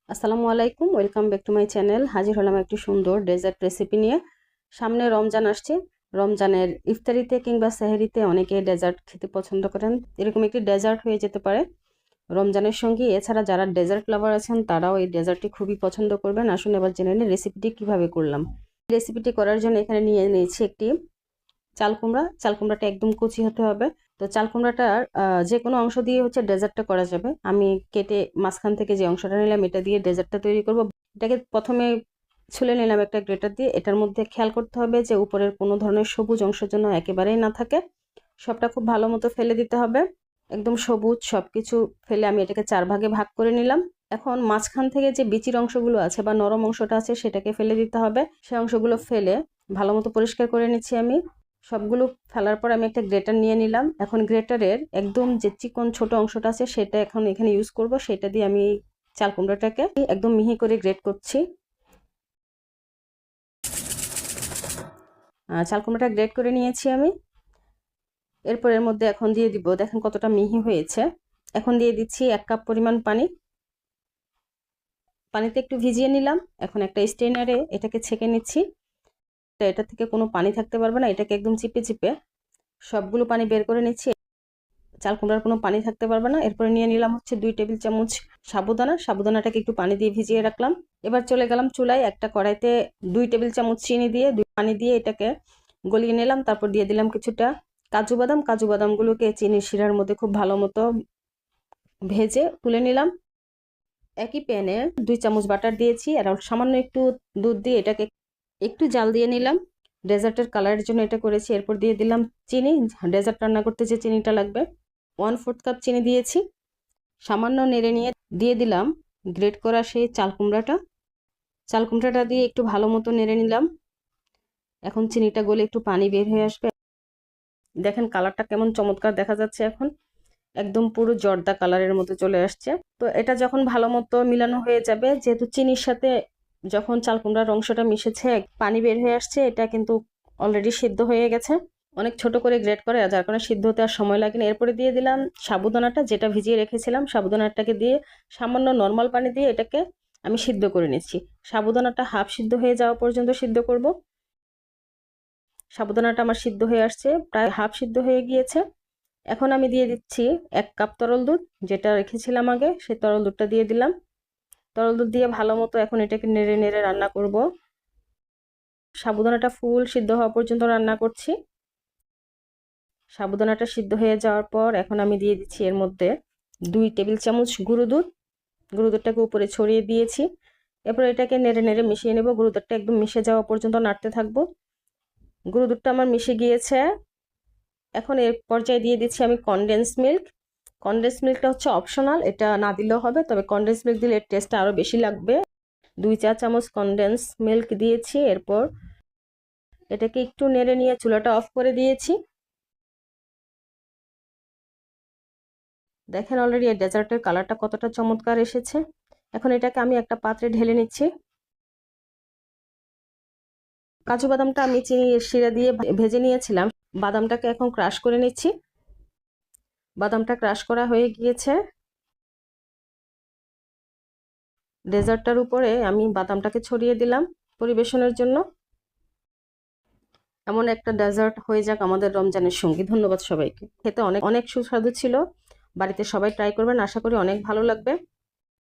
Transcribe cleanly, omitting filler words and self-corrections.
আসসালামু আলাইকুম, welcome back to my channel. হাজির হলাম একটি সুন্দর ডেজার্ট রেসিপি নিয়ে। সামনে রমজান আসছে। রমজানের ইফতারিতে কিংবা সেহরিতে অনেকে ডেজার্ট খেতে পছন্দ করেন। এরকম একটি ডেজার্ট হয়ে যেতে পারে রমজানের সঙ্গে। এছাড়া যারা ডেজার্ট লাভার আছেন তারাও এই ডেজার্টটি খুবই পছন্দ করবেন। আসুন এবার জেনে নিন রেসিপিটি কিভাবে করলাম। রেসিপিটি করার জন্য এখানে নিয়ে নিয়েছি একটি চাল কুমড়া। চাল কুমড়াটা একদম কচি হতে হবে। তো চাল কুমড়াটার যে কোনো অংশ দিয়ে হচ্ছে ডেজার্টটা করা যাবে। আমি কেটে মাঝখান থেকে যে অংশটা নিলাম এটা দিয়ে ডেজার্টটা তৈরি করব। এটাকে প্রথমে ছুলে নিলাম একটা গ্রেটার দিয়ে। এটার মধ্যে খেয়াল করতে হবে যে উপরের কোনো ধরনের সবুজ অংশ যেন একেবারেই না থাকে। সবটা খুব ভালো মতো ফেলে দিতে হবে। একদম সবুজ সবকিছু ফেলে আমি এটাকে 4 ভাগে ভাগ করে নিলাম। এখন মাঝখান থেকে যে বিচির অংশগুলো আছে বা নরম অংশটা আছে সেটাকে ফেলে দিতে হবে। সেই অংশগুলো ফেলে ভালো মতো পরিষ্কার করে নিচ্ছি আমি। সবগুলো ফেলার পর আমি একটা গ্রেটার নিয়ে নিলাম। এখন গ্রেটারের একদম যে চিকন ছোট অংশটা আছে সেটা এখন এখানে ইউজ করব। সেটা দিয়ে আমি চাল কুমড়াটাকে একদম মিহি করে গ্রেট করছি। চাল কুমড়াটা গ্রেট করে নিয়েছি আমি। এরপর এর মধ্যে এখন দিয়ে দিব, দেখেন কতটা মিহি হয়েছে। এখন দিয়ে দিচ্ছি 1 কাপ পরিমাণ পানি। পানিতে একটু ভিজিয়ে নিলাম। এখন একটা স্ট্রেনারে এটাকে ছেঁকে নিচ্ছি। এটা থেকে কোনো পানি থাকতে পারবে না। এটাকে একদম চিপে চিপে সবগুলো পানি বের করে নিচ্ছি। চাল কুমড়ার কোনো পানি থাকতে পারবে না। এরপরে নিয়ে নিলাম হচ্ছে 2 টেবিল চামচ সাবুদানা। সাবুদানাটাকে একটু পানি দিয়ে ভিজিয়ে রাখলাম। এবার চলে গেলাম চুলায়। একটা কড়াইতে 2 টেবিল চামচ চিনি দিয়ে পানি দিয়ে এটাকে গলিয়ে নিলাম। তারপর দিয়ে দিলাম কিছুটা কাজু বাদাম। কাজু বাদামগুলোকে চিনির শিরার মধ্যে খুব ভালো মতো ভেজে তুলে নিলাম। একই প্যানে 2 চামচ বাটার দিয়েছি আর সামান্য একটু দুধ দিয়ে এটাকে একটু জাল দিয়ে নিলাম। ডেজার্টের কালারের জন্য এটা করেছি। এরপর দিয়ে দিলাম চিনি। ডেজার্ট রান্না করতে যে চিনিটা লাগবে 1/4 কাপ চিনি দিয়েছি। সামান্য নেড়ে নিয়ে দিয়ে দিলাম গ্রেট করা সেই চাল কুমড়াটা। চাল কুমড়াটা দিয়ে একটু ভালো মতো নেড়ে নিলাম। এখন চিনিটা গলে একটু পানি বের হয়ে আসবে। দেখেন কালারটা কেমন চমৎকার দেখা যাচ্ছে। এখন একদম পুরো জর্দা কালারের মতো চলে আসছে। তো এটা যখন ভালো মতো মিলানো হয়ে যাবে, যেহেতু চিনির সাথে যখন চাল কুমড়ার অংশটা মিশেছে পানি বের হয়ে আসছে, এটা কিন্তু অলরেডি সিদ্ধ হয়ে গেছে। অনেক ছোট করে গ্রেট করে যার কারণে সিদ্ধ হতে আর সময় লাগে না। এরপরে দিয়ে দিলাম সাবুদানাটা যেটা ভিজিয়ে রেখেছিলাম। সাবুদানাটাকে দিয়ে সামান্য নর্মাল পানি দিয়ে এটাকে আমি সিদ্ধ করে নিচ্ছি। সাবুদানাটা হাফ সিদ্ধ হয়ে যাওয়া পর্যন্ত সিদ্ধ করব। সাবুদানাটা আমার সিদ্ধ হয়ে আসছে, প্রায় হাফ সিদ্ধ হয়ে গিয়েছে। এখন আমি দিয়ে দিচ্ছি 1 কাপ তরল দুধ যেটা রেখেছিলাম আগে, সেই তরল দুধটা দিয়ে দিলাম। তরল দুধ দিয়ে ভালো মতো এখন এটাকে নেড়ে নেড়ে রান্না করব। সাবুদানাটা ফুল সিদ্ধ হওয়া পর্যন্ত রান্না করছি। সাবুদানাটা সিদ্ধ হয়ে যাওয়ার পর এখন আমি দিয়ে দিচ্ছি এর মধ্যে 2 টেবিল চামচ গুঁড়ো দুধ। গুঁড়ো দুধটাকে উপরে ছড়িয়ে দিয়েছি। এরপর এটাকে নেড়ে নেড়ে মিশিয়ে নেব। গুঁড়ো দুধটা একদম মিশে যাওয়া পর্যন্ত নাড়তে থাকবো। গুঁড়ো দুধটা আমার মিশে গিয়েছে। এখন এর পর্যায়ে দিয়ে দিচ্ছি আমি কনডেন্স মিল্ক। কনডেন্স মিল্কটা হচ্ছে অপশনাল, এটা না দিলেও হবে, তবে কনডেন্স মিল্ক দিলে এর টেস্টটা আরও বেশি লাগবে। 2 চা চামচ কনডেন্স মিল্ক দিয়েছি। এরপর এটাকে একটু নেড়ে নিয়ে চুলাটা অফ করে দিয়েছি। দেখেন অলরেডি এই ডেজার্টের কালারটা কতটা চমৎকার এসেছে। এখন এটাকে আমি একটা পাত্রে ঢেলে নিচ্ছি। কাজু বাদামটা আমি চিনি শিরা দিয়ে ভেজে নিয়েছিলাম। বাদামটাকে এখন ক্রাশ করে নিচ্ছি। বাদামটা ক্রাশ করা হয়ে গিয়েছে। ডেজার্টটার উপরে আমি বাদামটাকে ছড়িয়ে দিলাম পরিবেশনের জন্য। এমন একটা ডেজার্ট হয়ে যাক আমাদের রমজানের সঙ্গী। ধন্যবাদ সবাইকে। খেতে অনেক অনেক সুস্বাদু ছিল। বাড়িতে সবাই ট্রাই করবেন, আশা করি অনেক ভালো লাগবে।